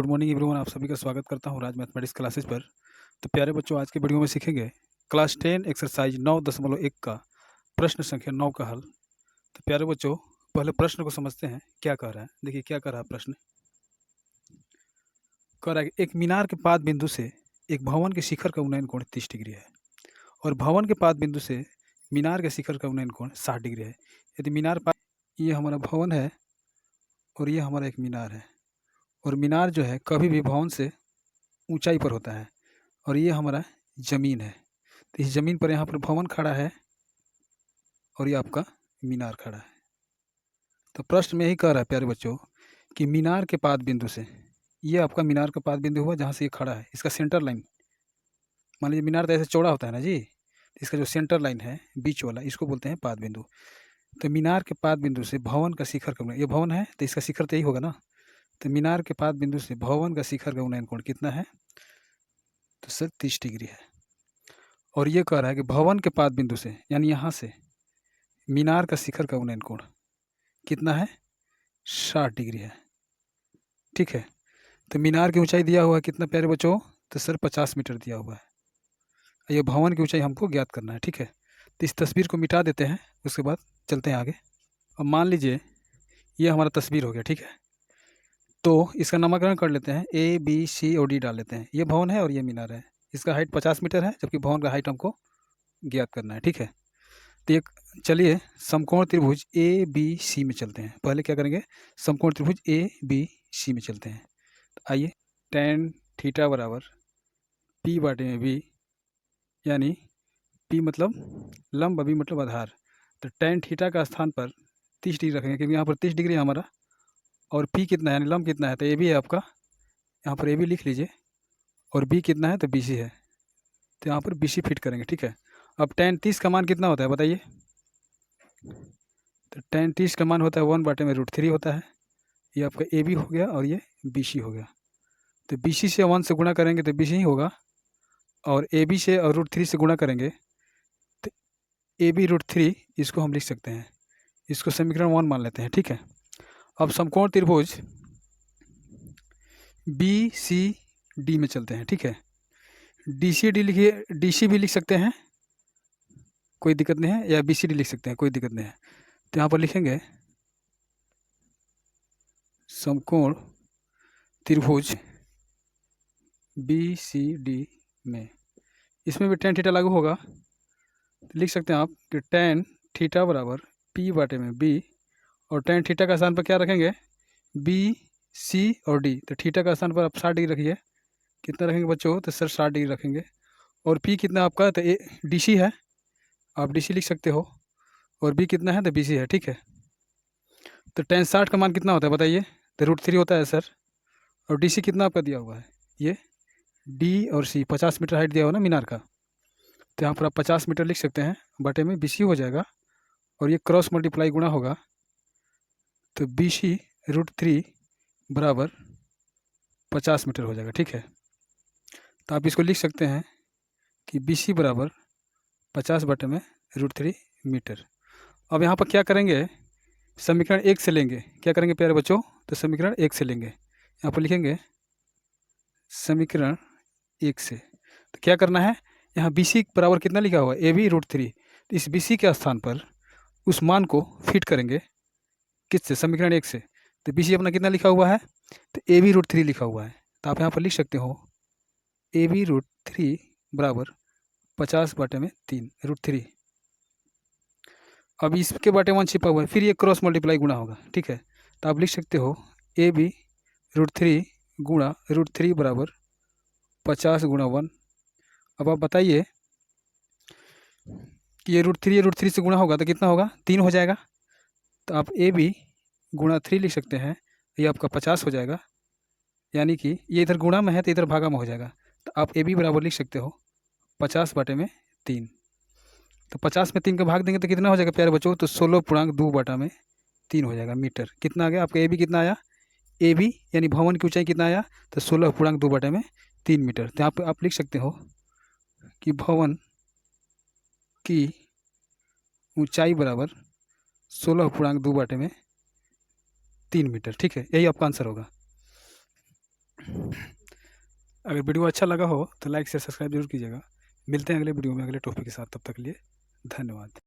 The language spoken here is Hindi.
गुड मॉर्निंग एवरीवन, आप सभी का स्वागत करता हूँ राज मैथमेटिक्स क्लासेस पर। तो प्यारे बच्चों, आज के वीडियो में सीखेंगे क्लास 10 एक्सरसाइज 9.1 का प्रश्न संख्या 9 का हल। तो प्यारे बच्चों, पहले प्रश्न को समझते हैं क्या कह रहा है। देखिए क्या कह रहा है प्रश्न। कह रहा है कि एक मीनार के पाद बिंदु से एक भवन के शिखर का उन्नयन कोण 30 डिग्री है और भवन के पाद बिंदु से मीनार के शिखर का उन्नयन कोण 60 डिग्री है। यदि मीनार पाद, ये हमारा भवन है और ये हमारा एक मीनार है, और मीनार जो है कभी भी भवन से ऊंचाई पर होता है, और ये हमारा ज़मीन है। तो इस ज़मीन पर यहाँ पर भवन खड़ा है और ये आपका मीनार खड़ा है। तो प्रश्न में यही कह रहा है प्यारे बच्चों कि मीनार के पाद बिंदु से, ये आपका मीनार का पाद बिंदु हुआ जहाँ से ये खड़ा है, इसका सेंटर लाइन, मान लीजिए मीनार तो ऐसे चौड़ा होता है ना जी, इसका जो सेंटर लाइन है बीच वाला, इसको बोलते हैं पाद बिंदु। तो मीनार के पाद बिंदु से भवन का शिखर का, ये भवन है तो इसका शिखर तो यही होगा ना। तो मीनार के पाद बिंदु से भवन का शिखर का उन्नयन कोण कितना है? तो सर 30 डिग्री है। और ये कह रहा है कि भवन के पाद बिंदु से, यानी यहाँ से मीनार का शिखर का उन्नयन कोण कितना है? 60 डिग्री है। ठीक है। तो मीनार की ऊंचाई दिया हुआ है कितना प्यारे बच्चों? तो सर 50 मीटर दिया हुआ है। ये भवन की ऊंचाई हमको ज्ञात करना है। ठीक है। तो इस तस्वीर को मिटा देते हैं, उसके बाद चलते हैं आगे। अब मान लीजिए ये हमारा तस्वीर हो गया। ठीक है। तो इसका नामकरण कर लेते हैं, A B C और D डाल लेते हैं। ये भवन है और ये मीनार है। इसका हाइट 50 मीटर है, जबकि भवन का हाइट हमको ज्ञात करना है। ठीक है। तो एक चलिए समकोण त्रिभुज ए बी सी में चलते हैं। पहले क्या करेंगे? समकोण त्रिभुज ए बी सी में चलते हैं। तो आइए, tan थीटा बराबर P बाटे में B, यानी P मतलब लंब, B मतलब आधार। तो tan थीटा का स्थान पर 30 डिग्री रखेंगे, क्योंकि यहाँ पर 30 डिग्री है हमारा, और P कितना है यानी लंब कितना है? तो AB है आपका, यहाँ पर AB लिख लीजिए, और B कितना है? तो BC है। तो यहाँ पर BC फिट करेंगे। ठीक है। अब tan 30 का मान कितना होता है बताइए? तो tan 30 का मान होता है 1/√3 होता है। ये आपका AB हो गया और ये BC हो गया। तो BC से 1 से गुणा करेंगे तो BC ही होगा, और AB से और √3 से गुणा करेंगे तो AB√3, इसको हम लिख सकते हैं, इसको समीकरण 1 मान लेते हैं। ठीक है। अब समकोण त्रिभुज BCD में चलते हैं। ठीक है। DCD लिखिए, DC भी लिख सकते हैं, कोई दिक्कत नहीं है, या BCD लिख सकते हैं, कोई दिक्कत नहीं है। तो यहाँ पर लिखेंगे समकोण त्रिभुज BCD में, इसमें भी tan थीटा लागू होगा। तो लिख सकते हैं आप कि tan थीटा बराबर P बाटे में B, और tan थीटा का स्थान पर क्या रखेंगे? B, C और D। तो थीटा का स्थान पर आप 60 डिग्री रखिए। कितना रखेंगे बच्चों? तो सर 60 डिग्री रखेंगे। और P कितना आपका? तो DC है, आप DC लिख सकते हो, और B कितना है? तो BC है। ठीक है। तो tan 60 का मान कितना होता है बताइए? तो √3 होता है सर। और DC कितना आपका दिया हुआ है? ये D और C 50 मीटर हाइट दिया हुआ ना मीनार का। तो यहाँ पर आप 50 मीटर लिख सकते हैं, बटे में BC हो जाएगा, और ये क्रॉस मल्टीप्लाई गुणा होगा, तो BC √3 बराबर 50 मीटर हो जाएगा। ठीक है। तो आप इसको लिख सकते हैं कि BC बराबर 50 बटे में √3 मीटर। अब यहाँ पर क्या करेंगे? समीकरण 1 से लेंगे। क्या करेंगे प्यारे बच्चों? तो समीकरण 1 से लेंगे। यहाँ पर लिखेंगे समीकरण 1 से। तो क्या करना है? यहाँ BC बराबर कितना लिखा हुआ है? AB√3। तो इस BC के स्थान पर उस मान को फिट करेंगे, किससे? समीकरण 1 से। तो BC अपना कितना लिखा हुआ है? तो AB√3 लिखा हुआ है। तो आप यहाँ पर लिख सकते हो AB√3 बराबर 50 बटे में 3√3। अब इसके बटे 1 छिपा हुआ है, फिर ये क्रॉस मल्टीप्लाई गुणा होगा। ठीक है। तो आप लिख सकते हो AB√3 गुणा √3 बराबर 50 गुणा 1। अब आप बताइए कि ये √3 से गुणा होगा तो कितना होगा? 3 हो जाएगा। तो आप AB गुणा 3 लिख सकते हैं, ये आपका 50 हो जाएगा, यानी कि ये इधर गुणा में है तो इधर भागा में हो जाएगा। तो आप AB बराबर लिख सकते हो 50 बटे में 3। तो 50 में 3 का भाग देंगे तो कितना हो जाएगा प्यारे बच्चों? तो 16.2 बटा में 3 हो जाएगा मीटर। कितना आ गया आपका? AB कितना आया? AB यानी भवन की ऊंचाई कितना आया? तो 16.2 बटे में 3 मीटर। तो आप लिख सकते हो कि भवन की ऊंचाई बराबर 16.2 बटे में 3 मीटर। ठीक है। यही आपका आंसर होगा। अगर वीडियो अच्छा लगा हो तो लाइक शेयर सब्सक्राइब जरूर कीजिएगा। मिलते हैं अगले वीडियो में अगले टॉपिक के साथ, तब तक के लिए धन्यवाद।